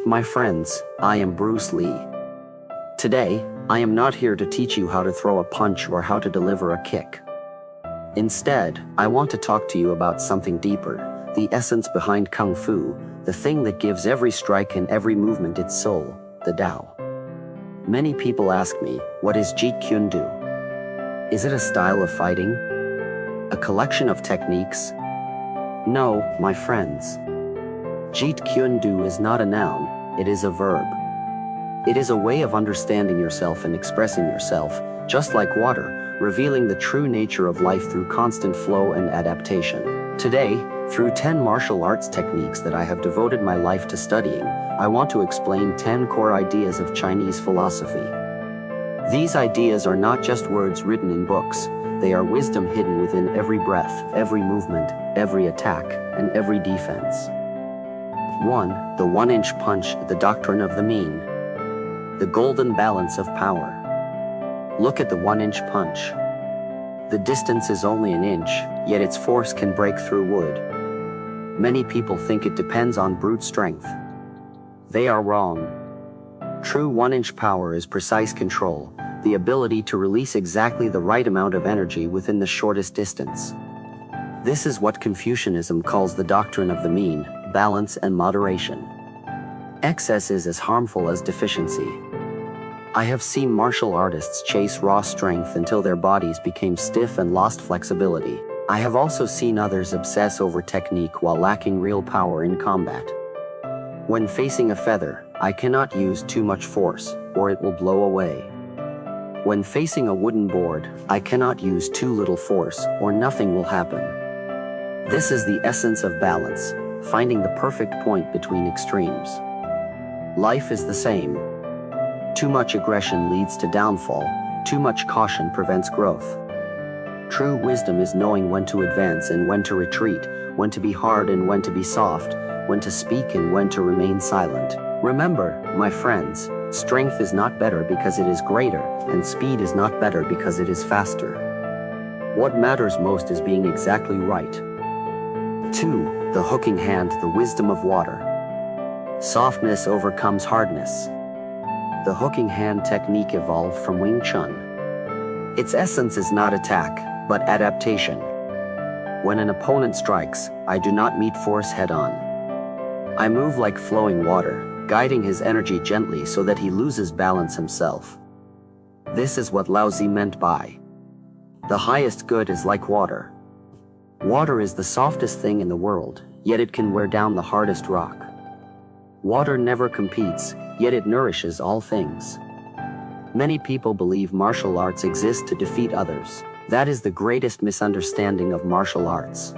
My friends, I am Bruce Lee. Today, I am not here to teach you how to throw a punch or how to deliver a kick. Instead, I want to talk to you about something deeper, the essence behind Kung Fu, the thing that gives every strike and every movement its soul, the Tao. Many people ask me, what is Jeet Kune Do? Is it a style of fighting? A collection of techniques? No, my friends. Jeet Kune Do is not a noun, it is a verb. It is a way of understanding yourself and expressing yourself, just like water, revealing the true nature of life through constant flow and adaptation. Today, through 10 martial arts techniques that I have devoted my life to studying, I want to explain 10 core ideas of Chinese philosophy. These ideas are not just words written in books, they are wisdom hidden within every breath, every movement, every attack, and every defense. 1. The one-inch punch, the doctrine of the mean. The golden balance of power. Look at the one-inch punch. The distance is only an inch, yet its force can break through wood. Many people think it depends on brute strength. They are wrong. True one-inch power is precise control, the ability to release exactly the right amount of energy within the shortest distance. This is what Confucianism calls the doctrine of the mean, balance and moderation. Excess is as harmful as deficiency. I have seen martial artists chase raw strength until their bodies became stiff and lost flexibility. I have also seen others obsess over technique while lacking real power in combat. When facing a feather, I cannot use too much force, or it will blow away. When facing a wooden board, I cannot use too little force, or nothing will happen. This is the essence of balance, finding the perfect point between extremes. Life is the same. Too much aggression leads to downfall, too much caution prevents growth. True wisdom is knowing when to advance and when to retreat, when to be hard and when to be soft, when to speak and when to remain silent. Remember, my friends, strength is not better because it is greater, and speed is not better because it is faster. What matters most is being exactly right. 2. The hooking hand, the wisdom of water. Softness overcomes hardness. The hooking hand technique evolved from Wing Chun. Its essence is not attack, but adaptation. When an opponent strikes, I do not meet force head-on. I move like flowing water, guiding his energy gently so that he loses balance himself. This is what Laozi meant by, the highest good is like water. Water is the softest thing in the world, yet it can wear down the hardest rock. Water never competes, yet it nourishes all things. Many people believe martial arts exist to defeat others. That is the greatest misunderstanding of martial arts.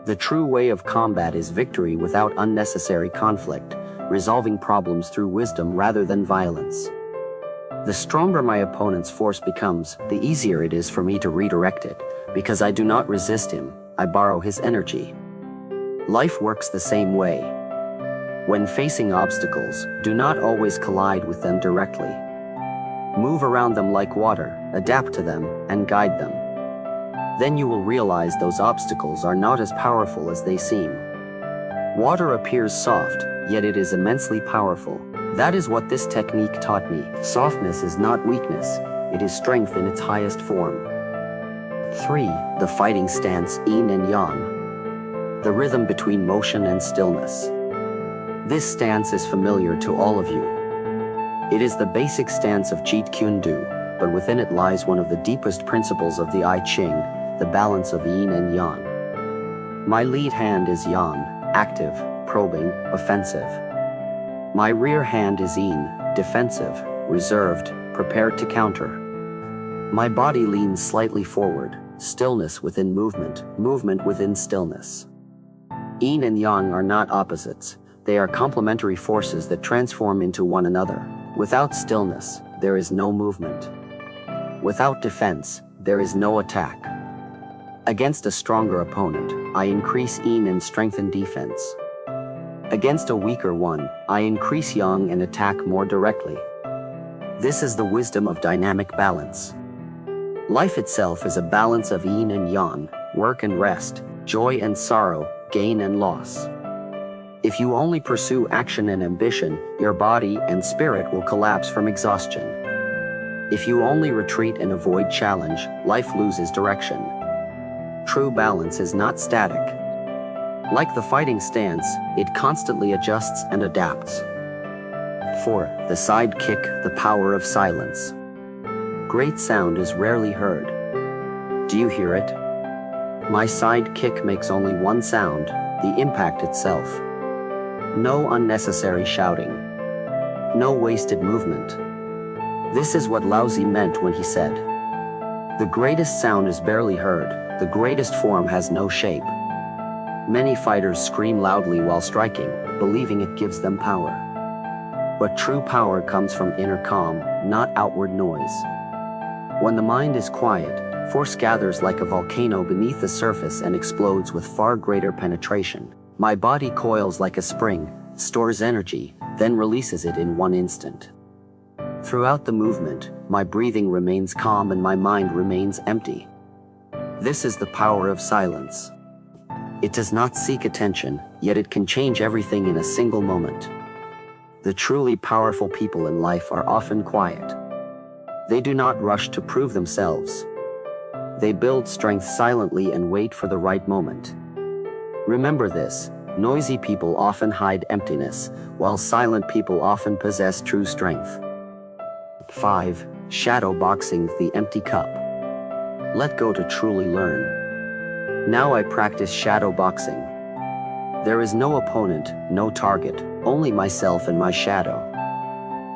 The true way of combat is victory without unnecessary conflict, resolving problems through wisdom rather than violence. The stronger my opponent's force becomes, the easier it is for me to redirect it, because I do not resist him, I borrow his energy. Life works the same way. When facing obstacles, do not always collide with them directly. Move around them like water, adapt to them, and guide them. Then you will realize those obstacles are not as powerful as they seem. Water appears soft, yet it is immensely powerful. That is what this technique taught me. Softness is not weakness, it is strength in its highest form. 3. The fighting stance, Yin and Yang. The rhythm between motion and stillness. This stance is familiar to all of you. It is the basic stance of Jeet Kune Do, but within it lies one of the deepest principles of the I Ching, the balance of Yin and Yang. My lead hand is Yang, active, probing, offensive. My rear hand is Yin, defensive, reserved, prepared to counter. My body leans slightly forward, stillness within movement, movement within stillness. Yin and Yang are not opposites, they are complementary forces that transform into one another. Without stillness, there is no movement. Without defense, there is no attack. Against a stronger opponent, I increase Yin and strengthen defense. Against a weaker one, I increase Yang and attack more directly. This is the wisdom of dynamic balance. Life itself is a balance of Yin and Yang, work and rest, joy and sorrow, gain and loss. If you only pursue action and ambition, your body and spirit will collapse from exhaustion. If you only retreat and avoid challenge, life loses direction. True balance is not static. Like the fighting stance, it constantly adjusts and adapts. 4. The side kick, the power of silence. Great sound is rarely heard. Do you hear it? My side kick makes only one sound, the impact itself. No unnecessary shouting. No wasted movement. This is what Laozi meant when he said, "The greatest sound is barely heard, the greatest form has no shape." Many fighters scream loudly while striking, believing it gives them power. But true power comes from inner calm, not outward noise. When the mind is quiet, force gathers like a volcano beneath the surface and explodes with far greater penetration. My body coils like a spring, stores energy, then releases it in one instant. Throughout the movement, my breathing remains calm and my mind remains empty. This is the power of silence. It does not seek attention, yet it can change everything in a single moment. The truly powerful people in life are often quiet. They do not rush to prove themselves. They build strength silently and wait for the right moment. Remember this, noisy people often hide emptiness, while silent people often possess true strength. 5. Shadow boxing, the empty cup. Let go to truly learn. Now I practice shadow boxing. There is no opponent, no target, only myself and my shadow.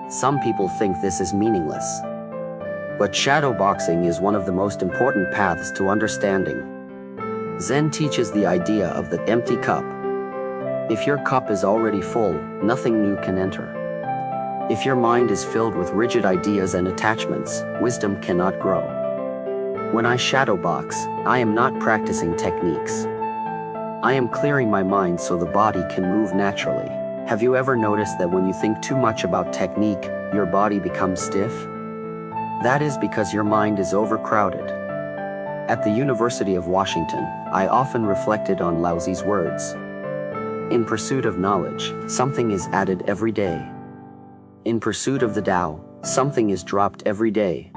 Some people think this is meaningless. But shadow boxing is one of the most important paths to understanding. Zen teaches the idea of the empty cup. If your cup is already full, nothing new can enter. If your mind is filled with rigid ideas and attachments, wisdom cannot grow. When I shadow box, I am not practicing techniques. I am clearing my mind so the body can move naturally. Have you ever noticed that when you think too much about technique, your body becomes stiff? That is because your mind is overcrowded. At the University of Washington, I often reflected on Laozi's words. In pursuit of knowledge, something is added every day. In pursuit of the Tao, something is dropped every day.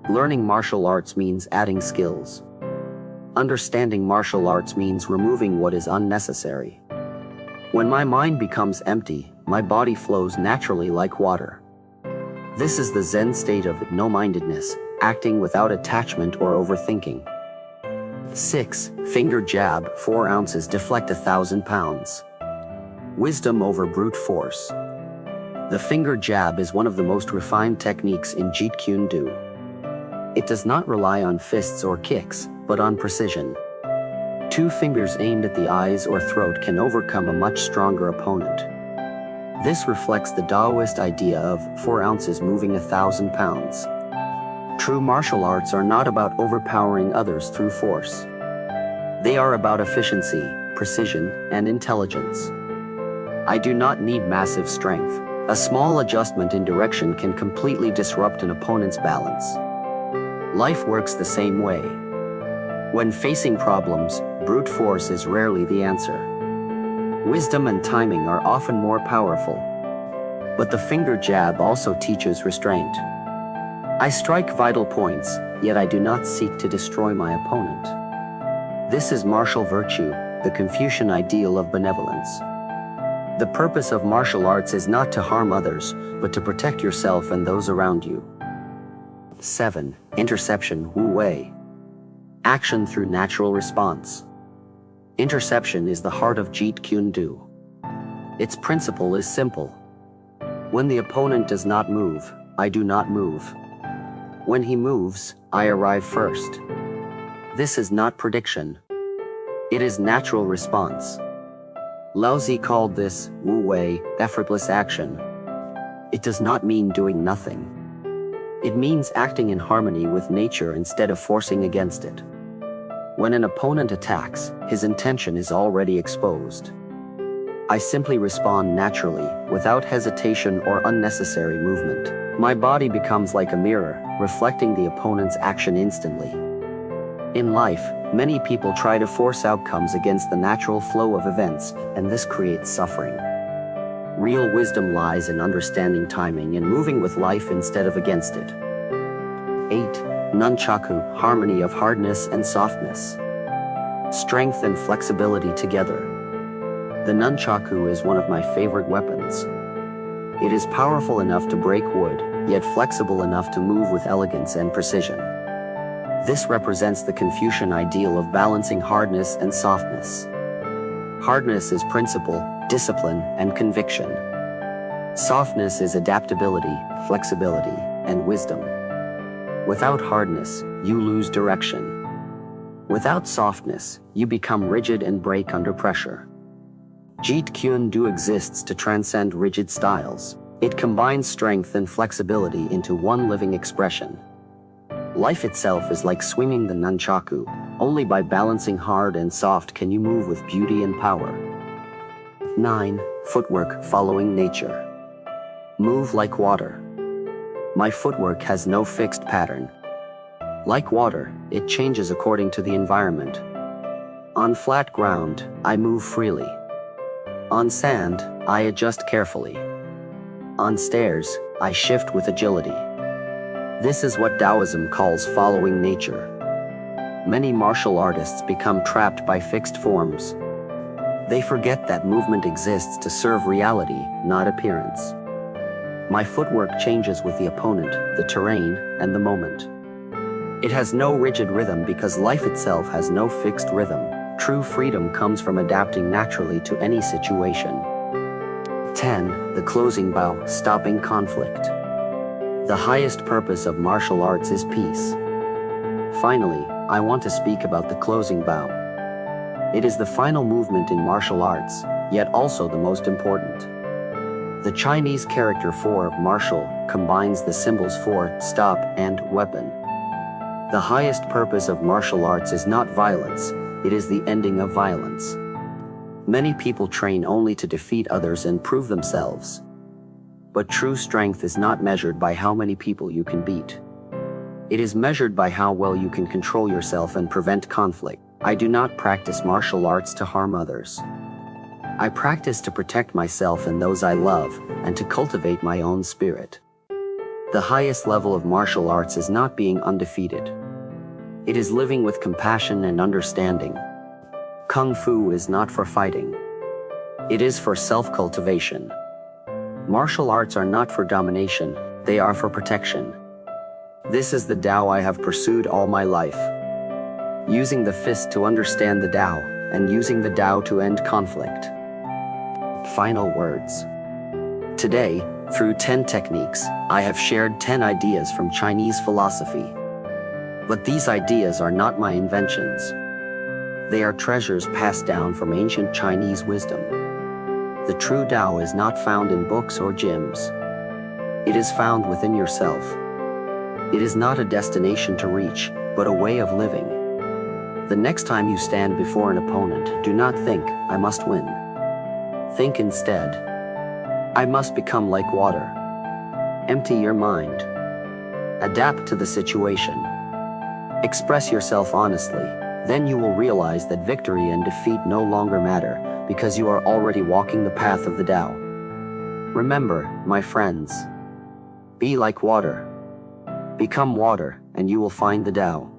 Learning martial arts means adding skills. Understanding martial arts means removing what is unnecessary. When my mind becomes empty, my body flows naturally like water. This is the Zen state of no-mindedness, acting without attachment or overthinking. 6. Finger jab, 4 ounces deflect 1,000 pounds. Wisdom over brute force. The finger jab is one of the most refined techniques in Jeet Kune Do. It does not rely on fists or kicks, but on precision. 2 fingers aimed at the eyes or throat can overcome a much stronger opponent. This reflects the Taoist idea of 4 ounces moving 1,000 pounds. True martial arts are not about overpowering others through force. They are about efficiency, precision, and intelligence. I do not need massive strength. A small adjustment in direction can completely disrupt an opponent's balance. Life works the same way. When facing problems, brute force is rarely the answer. Wisdom and timing are often more powerful. But the finger jab also teaches restraint. I strike vital points, yet I do not seek to destroy my opponent. This is martial virtue, the Confucian ideal of benevolence. The purpose of martial arts is not to harm others, but to protect yourself and those around you. 7. Interception, Wu Wei. Action through natural response. Interception is the heart of Jeet Kune Do. Its principle is simple. When the opponent does not move, I do not move. When he moves, I arrive first. This is not prediction. It is natural response. Laozi called this, Wu Wei, effortless action. It does not mean doing nothing. It means acting in harmony with nature instead of forcing against it. When an opponent attacks, his intention is already exposed. I simply respond naturally, without hesitation or unnecessary movement. My body becomes like a mirror, reflecting the opponent's action instantly. In life, many people try to force outcomes against the natural flow of events, and this creates suffering. Real wisdom lies in understanding timing and moving with life instead of against it. 8. Nunchaku, harmony of hardness and softness. Strength and flexibility together. The nunchaku is one of my favorite weapons. It is powerful enough to break wood, yet flexible enough to move with elegance and precision. This represents the Confucian ideal of balancing hardness and softness. Hardness is principle, discipline, and conviction. Softness is adaptability, flexibility, and wisdom. Without hardness, you lose direction. Without softness, you become rigid and break under pressure. Jeet Kune Do exists to transcend rigid styles. It combines strength and flexibility into one living expression. Life itself is like swinging the nunchaku. Only by balancing hard and soft can you move with beauty and power. 9. Footwork, following nature. Move like water. My footwork has no fixed pattern. Like water, it changes according to the environment. On flat ground, I move freely. On sand, I adjust carefully. On stairs, I shift with agility. This is what Taoism calls following nature. Many martial artists become trapped by fixed forms. They forget that movement exists to serve reality, not appearance. My footwork changes with the opponent, the terrain, and the moment. It has no rigid rhythm because life itself has no fixed rhythm. True freedom comes from adapting naturally to any situation. 10. The closing bow, stopping conflict. The highest purpose of martial arts is peace. Finally, I want to speak about the closing bow. It is the final movement in martial arts, yet also the most important. The Chinese character for martial combines the symbols for stop and weapon. The highest purpose of martial arts is not violence, it is the ending of violence. Many people train only to defeat others and prove themselves. But true strength is not measured by how many people you can beat. It is measured by how well you can control yourself and prevent conflict. I do not practice martial arts to harm others. I practice to protect myself and those I love, and to cultivate my own spirit. The highest level of martial arts is not being undefeated. It is living with compassion and understanding. Kung Fu is not for fighting. It is for self-cultivation. Martial arts are not for domination, they are for protection. This is the Tao I have pursued all my life. Using the fist to understand the Tao, and using the Tao to end conflict. Final words. Today, through 10 techniques, I have shared 10 ideas from Chinese philosophy. But these ideas are not my inventions. They are treasures passed down from ancient Chinese wisdom. The true Tao is not found in books or gyms. It is found within yourself. It is not a destination to reach, but a way of living. The next time you stand before an opponent, do not think, I must win. Think instead, I must become like water. Empty your mind. Adapt to the situation. Express yourself honestly, then you will realize that victory and defeat no longer matter, because you are already walking the path of the Tao. Remember, my friends, be like water. Become water, and you will find the Tao.